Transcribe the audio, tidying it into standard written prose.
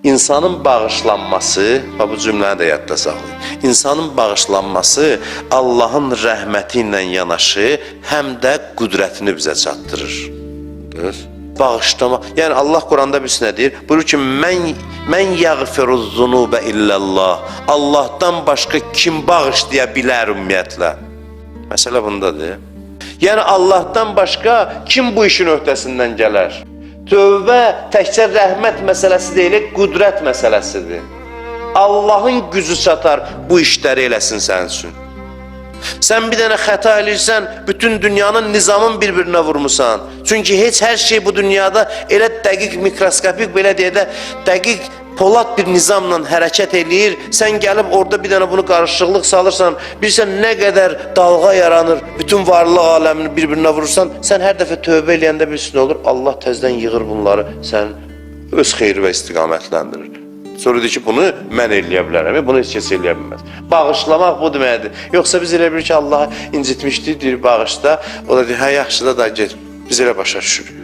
İnsanın bağışlanması, bu cümləni də yadda saxlayın. İnsanın bağışlanması Allahın rəhməti ilə yanaşı, həm də qüdrətini bizə çatdırır. Bağışlama, yəni Allah Quranda birisi nə deyir? Buyurur ki, mən yəğfiruz zunubə illallah. Allahdan başqa kim bağışlaya bilər ümumiyyətlə? Məsələ bundadır. Yəni Allahdan başqa kim bu işin öhdəsindən gələr? Tövbə təkcə rəhmət məsələsi deyil, qüdrət məsələsidir. Allahın gücü çatar bu işləri eləsin sənin üçün. Sən bir dənə xəta eləyirsən, bütün dünyanın nizamın bir-birinə vurmusan. Çünki heç hər şey bu dünyada elə dəqiq mikroskopik, belə deyə də dəqiq polad bir nizamla hərəkət eləyir. Sən gəlib orada bir dənə bunu qarışıqlıq salırsan, bilirsən nə qədər dalğa yaranır, bütün varlıq aləmini bir-birinə vurursan, sən hər dəfə tövbə eləyəndə bilirsin nə olur? Allah təzədən yığır bunları, sən öz xeyri və istiqamətləndirir. Sonra deyir ki, bunu mən eləyə bilərəm, bunu heç kəs eləyə bilməz. Bağışlamaq bu deməkdir. Yoxsa biz elə bilir ki, Allah'a incitmişdik, deyir bağışla. O da deyir, hə yaxşı da get, biz elə başa düşürük.